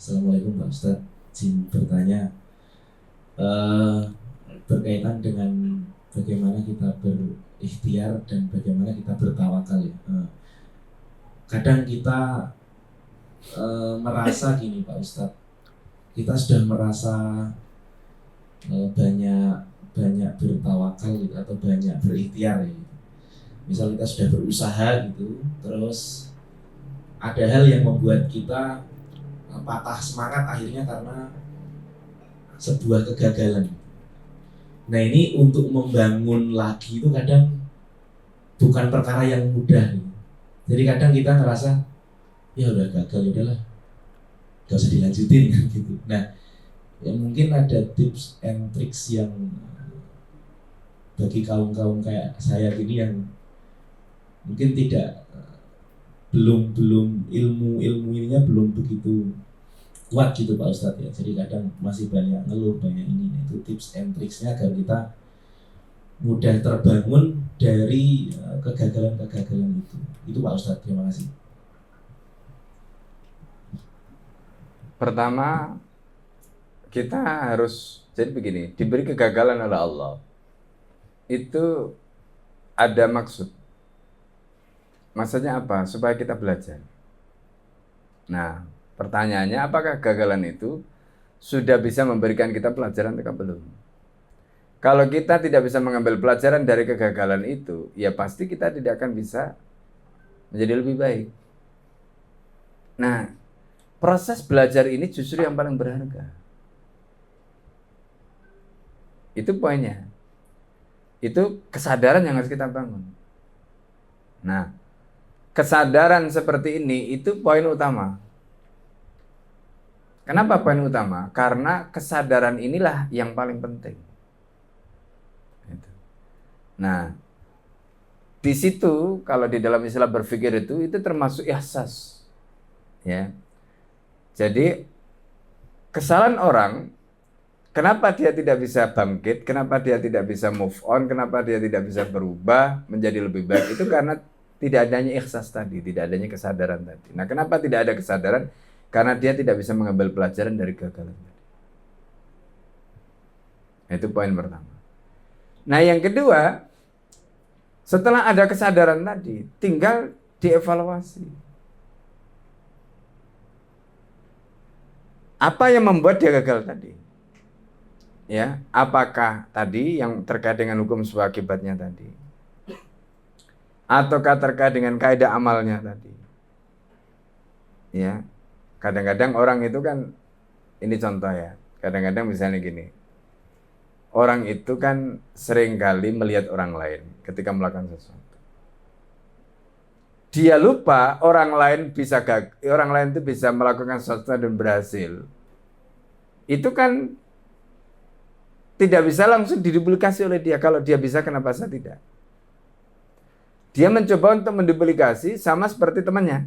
Assalamualaikum Pak Ustadz. Izin bertanya eh, berkaitan dengan bagaimana kita berikhtiar dan bagaimana kita bertawakal ya. Kadang kita merasa gini Pak Ustadz, kita sudah merasa banyak banyak bertawakal gitu, atau banyak berikhtiar ya. Misal kita sudah berusaha gitu, terus ada hal yang membuat kita patah semangat akhirnya karena sebuah kegagalan. Nah ini untuk membangun lagi itu kadang bukan perkara yang mudah. Jadi kadang kita ngerasa ya udah gagal, ya udahlah, gak usah dilanjutin gitu. Nah ya mungkin ada tips and tricks yang bagi kaum kayak saya gini yang mungkin tidak belum belum ilmu ininya belum begitu kuat gitu Pak Ustadz ya. Jadi kadang masih banyak ngeluh, banyak ini. Nah, itu tips and tricksnya agar kita mudah terbangun dari kegagalan-kegagalan itu. Itu Pak Ustadz, terima kasih. Pertama, kita harus, jadi begini, diberi kegagalan oleh Allah. Itu ada maksud. Maksudnya apa? Supaya kita belajar. Nah, pertanyaannya apakah kegagalan itu sudah bisa memberikan kita pelajaran atau belum? Kalau kita tidak bisa mengambil pelajaran dari kegagalan itu, ya pasti kita tidak akan bisa menjadi lebih baik. Nah, proses belajar ini justru yang paling berharga. Itu poinnya. Itu kesadaran yang harus kita bangun. Nah, kesadaran seperti ini itu poin utama. Kenapa poin utama? Karena kesadaran inilah yang paling penting. Nah, di situ kalau di dalam istilah berpikir itu termasuk ihsas. Ya. Jadi kesalahan orang, kenapa dia tidak bisa bangkit, kenapa dia tidak bisa move on, kenapa dia tidak bisa berubah menjadi lebih baik, itu karena tidak adanya ihsas tadi, tidak adanya kesadaran tadi. Nah, kenapa tidak ada kesadaran? Karena dia tidak bisa mengambil pelajaran dari kegagalan tadi. Itu poin pertama. Nah, yang kedua, setelah ada kesadaran tadi, tinggal dievaluasi. Apa yang membuat dia gagal tadi? Ya, apakah tadi yang terkait dengan hukum sebab akibatnya tadi? Ataukah terkait dengan kaidah amalnya tadi? Ya, kadang-kadang orang itu kan, ini contoh ya, kadang-kadang misalnya gini, orang itu kan seringkali melihat orang lain ketika melakukan sesuatu. Dia lupa orang lain itu bisa melakukan sesuatu dan berhasil. Itu kan tidak bisa langsung diduplikasi oleh dia. Kalau dia bisa, kenapa saya tidak? Dia mencoba untuk menduplikasi sama seperti temannya.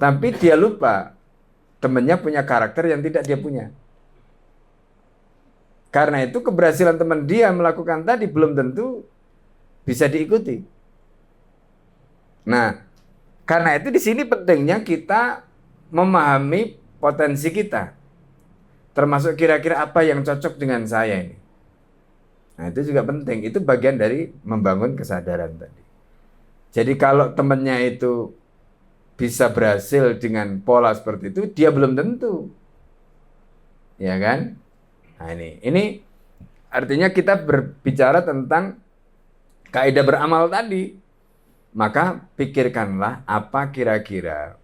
Tapi dia lupa temannya punya karakter yang tidak dia punya. Karena itu keberhasilan teman dia melakukan tadi belum tentu bisa diikuti. Nah, karena itu di sini pentingnya kita memahami potensi kita. Termasuk kira-kira apa yang cocok dengan saya ini. Nah, itu juga penting. Itu bagian dari membangun kesadaran tadi. Jadi kalau temannya itu bisa berhasil dengan pola seperti itu, dia belum tentu. Ya kan? Nah, ini artinya kita berbicara tentang kaidah beramal tadi. Maka pikirkanlah apa kira-kira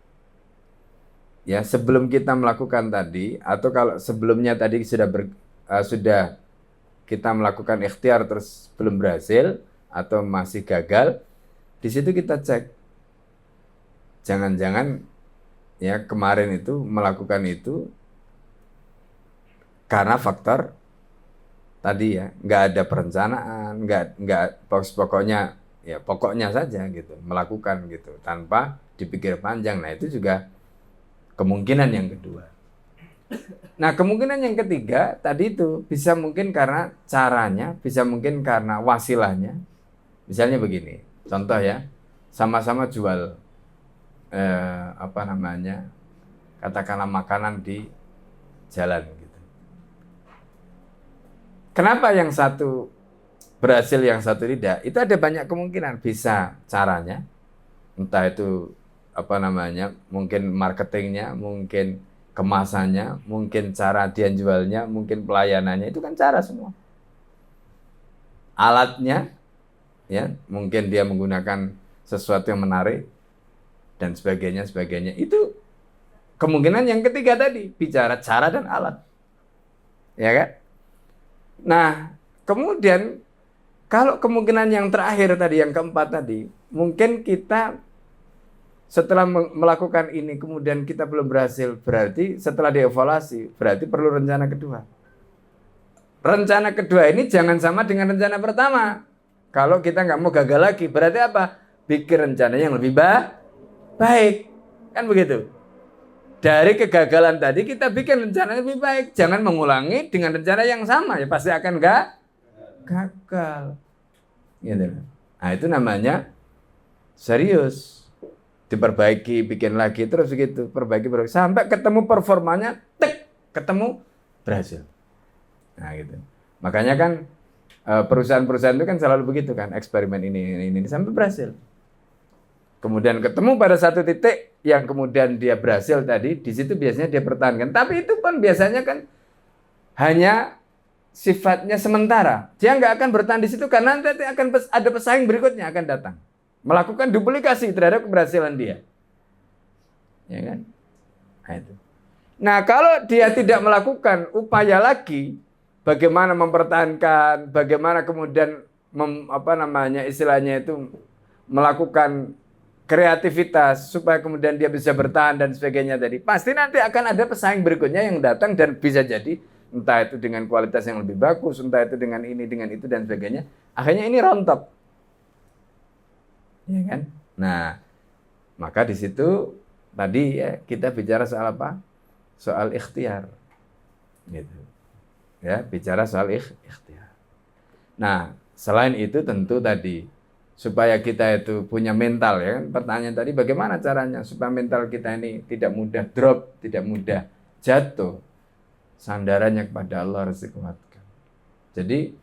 ya sebelum kita melakukan tadi, atau kalau sebelumnya tadi sudah kita melakukan ikhtiar terus belum berhasil atau masih gagal, di situ kita cek. Jangan-jangan ya kemarin itu melakukan itu karena faktor tadi ya, nggak ada perencanaan, nggak pokoknya ya pokoknya saja gitu, melakukan gitu tanpa dipikir panjang. Nah, itu juga kemungkinan yang kedua. Nah, kemungkinan yang ketiga tadi itu bisa mungkin karena caranya, bisa mungkin karena wasilahnya. Misalnya begini, contoh ya, sama-sama jual katakanlah makanan di jalan gitu. Kenapa yang satu berhasil, yang satu tidak? Itu ada banyak kemungkinan. Bisa caranya, entah itu mungkin marketingnya, mungkin kemasannya, mungkin cara dia jualnya, mungkin pelayanannya, itu kan cara semua. Alatnya, ya mungkin dia menggunakan sesuatu yang menarik dan sebagainya. Itu kemungkinan yang ketiga tadi, bicara cara dan alat, ya kan? Nah, kemudian kalau kemungkinan yang terakhir tadi, yang keempat tadi, mungkin kita setelah melakukan ini, kemudian kita belum berhasil, berarti setelah dievaluasi, berarti perlu rencana kedua. Rencana kedua ini jangan sama dengan rencana pertama. Kalau kita nggak mau gagal lagi, berarti apa? Bikin rencana yang lebih baik. Kan begitu. Dari kegagalan tadi, kita bikin rencana yang lebih baik. Jangan mengulangi dengan rencana yang sama, ya pasti akan gagal. Gitu. Nah, itu namanya serius. Diperbaiki, bikin lagi, terus begitu, perbaiki, sampai ketemu performanya, ketemu, berhasil. Nah gitu. Makanya kan perusahaan-perusahaan itu kan selalu begitu kan, eksperimen ini sampai berhasil. Kemudian ketemu pada satu titik yang kemudian dia berhasil tadi, di situ biasanya dia pertahankan. Tapi itu pun biasanya kan hanya sifatnya sementara. Dia nggak akan bertahan di situ karena nanti akan ada pesaing berikutnya akan datang. Melakukan duplikasi terhadap keberhasilan dia. Ya kan? Nah, itu. Nah, kalau dia tidak melakukan upaya lagi, bagaimana mempertahankan, bagaimana kemudian istilahnya itu melakukan kreativitas supaya kemudian dia bisa bertahan dan sebagainya tadi. Pasti nanti akan ada pesaing berikutnya yang datang dan bisa jadi entah itu dengan kualitas yang lebih bagus, entah itu dengan ini, dengan itu dan sebagainya. Akhirnya ini rontok. Ya kan? Nah, maka di situ tadi ya kita bicara soal apa? Soal ikhtiar. Gitu. Ya, bicara soal ikhtiar. Nah, selain itu tentu tadi supaya kita itu punya mental ya kan. Pertanyaan tadi bagaimana caranya supaya mental kita ini tidak mudah drop, tidak mudah jatuh. Sandarannya kepada Allah harus dikuatkan. Jadi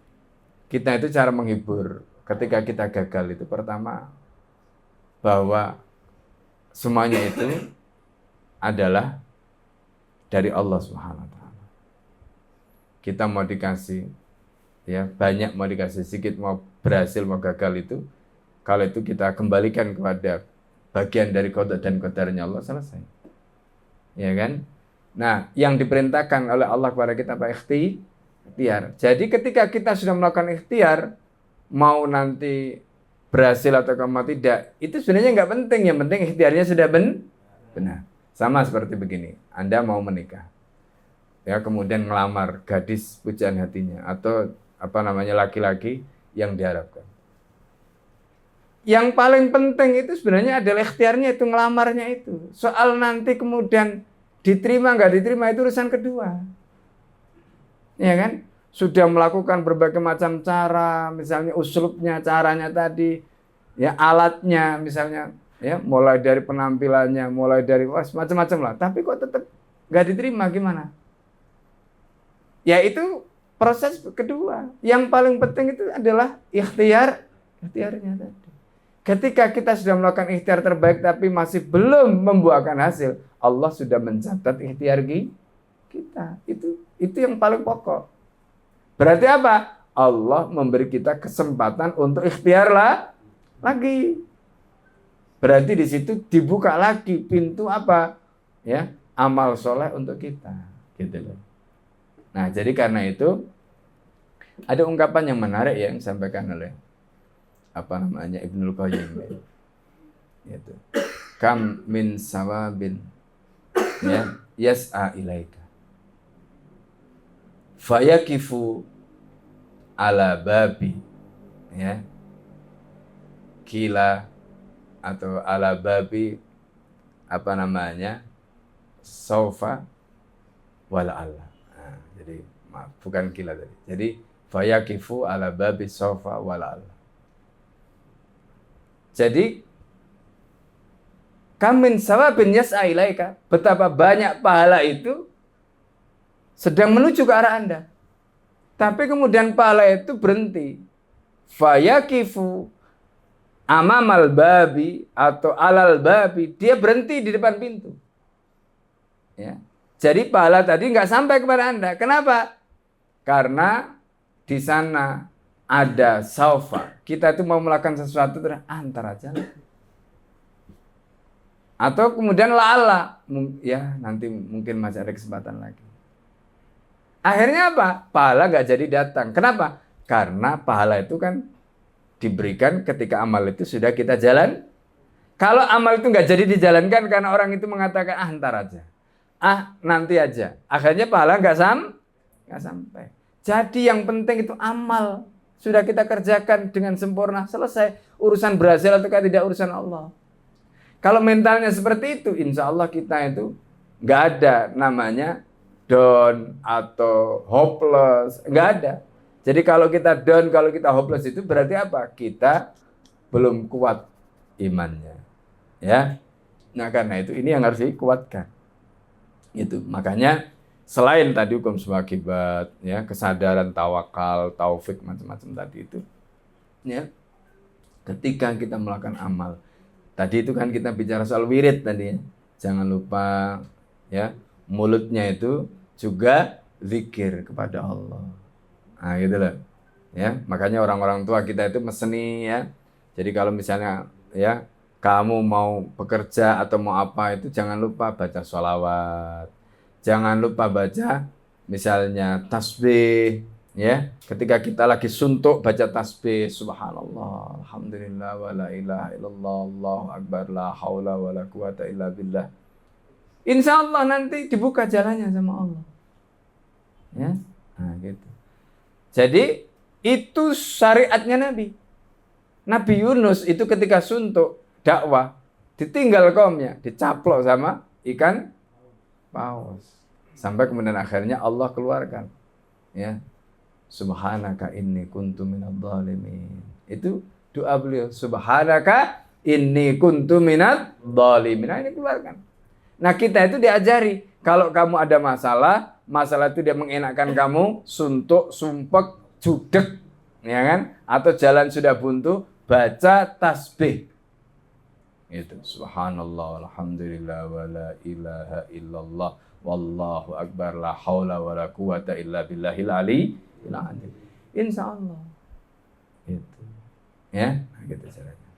kita itu cara menghibur ketika kita gagal itu pertama bahwa semuanya itu adalah dari Allah Subhanahu wa taala. Kita mau dikasih ya, banyak mau dikasih, sedikit mau berhasil mau gagal itu, kalau itu kita kembalikan kepada bagian dari qada dan qadarnya Allah, selesai. Ya kan? Nah, yang diperintahkan oleh Allah kepada kita apa? Ikhtiar. Jadi ketika kita sudah melakukan ikhtiar, mau nanti berhasil atau mau tidak, itu sebenarnya nggak penting. Yang penting ikhtiarnya sudah benar. Sama seperti begini, Anda mau menikah, ya kemudian ngelamar gadis pujaan hatinya atau laki-laki yang diharapkan. Yang paling penting itu sebenarnya adalah ikhtiarnya, itu ngelamarnya itu. Soal nanti kemudian diterima nggak diterima itu urusan kedua, ya kan? Sudah melakukan berbagai macam cara, misalnya uslubnya, caranya tadi, ya alatnya misalnya, ya mulai dari penampilannya, mulai dari macam-macam lah. Tapi kok tetap nggak diterima, gimana? Ya itu proses kedua. Yang paling penting itu adalah ikhtiarnya tadi. Ketika kita sudah melakukan ikhtiar terbaik tapi masih belum membuahkan hasil, Allah sudah mencatat ikhtiar kita. Itu yang paling pokok. Berarti apa? Allah memberi kita kesempatan untuk ikhtiar lagi. Berarti di situ dibuka lagi pintu apa? Ya, amal soleh untuk kita. Gitu loh. Nah, jadi karena itu ada ungkapan yang menarik yang disampaikan oleh Ibnul Qayyim. Yaitu, kam min sawabin ya yas'a ilaika fayakifu ala babi ya kila atau ala babi saufa wala Allah. Nah, jadi maaf, bukan kila tadi. Jadi fayakifu ala babi saufa wala Allah. Jadi Kam min sawabin yas'a ilaika. Betapa banyak pahala itu sedang menuju ke arah Anda. Tapi kemudian pahala itu berhenti. Fayakifu amamal babi atau alal babi. Dia berhenti di depan pintu. Ya. Jadi pahala tadi nggak sampai kepada Anda. Kenapa? Karena di sana ada saufa. Kita itu mau melakukan sesuatu terus antar aja. Atau kemudian lala. Ya nanti mungkin masih ada kesempatan lagi. Akhirnya apa? Pahala nggak jadi datang. Kenapa? Karena pahala itu kan diberikan ketika amal itu sudah kita jalan. Kalau amal itu nggak jadi dijalankan karena orang itu mengatakan ntar aja, nanti aja. Akhirnya pahala nggak sampai. Jadi yang penting itu amal sudah kita kerjakan dengan sempurna, selesai. Urusan berhasil atau tidak urusan Allah. Kalau mentalnya seperti itu, insya Allah kita itu nggak ada namanya down atau hopeless, nggak ada. Jadi kalau kita down, kalau kita hopeless itu berarti apa? Kita belum kuat imannya, ya. Nah karena itu ini yang harus dikuatkan. Itu makanya selain tadi hukum sebab akibat, ya kesadaran, tawakal, taufik macam-macam tadi itu, ya. Ketika kita melakukan amal, tadi itu kan kita bicara soal wirid tadi, ya. Jangan lupa, ya mulutnya itu juga zikir kepada Allah. Nah gitu loh. Ya, makanya orang-orang tua kita itu meseni ya. Jadi kalau misalnya ya kamu mau bekerja atau mau apa itu jangan lupa baca sholawat. Jangan lupa baca misalnya tasbih ya. Ketika kita lagi suntuk baca tasbih subhanallah, alhamdulillah wa la ilaha illallah, Allahu akbar, la haula wa la quwata illa billah. Insya Allah nanti dibuka jalannya sama Allah. Ya, nah gitu. Jadi itu syariatnya Nabi. Nabi Yunus itu ketika suntuk dakwah ditinggal kaumnya, dicaplok sama ikan paus. Sampai kemudian akhirnya Allah keluarkan. Ya. Subhanaka inni kuntu minadh dhalimin. Itu doa beliau. Subhanaka inni kuntu minadh dhalimin. Nah, ini keluarkan. Nah kita itu diajari, kalau kamu ada masalah itu dia mengenakkan kamu, suntuk, sumpek, judek, ya kan? Atau jalan sudah buntu, baca tasbih. Itu subhanallah, alhamdulillah, wa la ilaha illallah, wallahu akbar, la haula wa la quwata illa billahil aliyyil azim. Insya Allah. Itu. Ya, nah gitu caranya.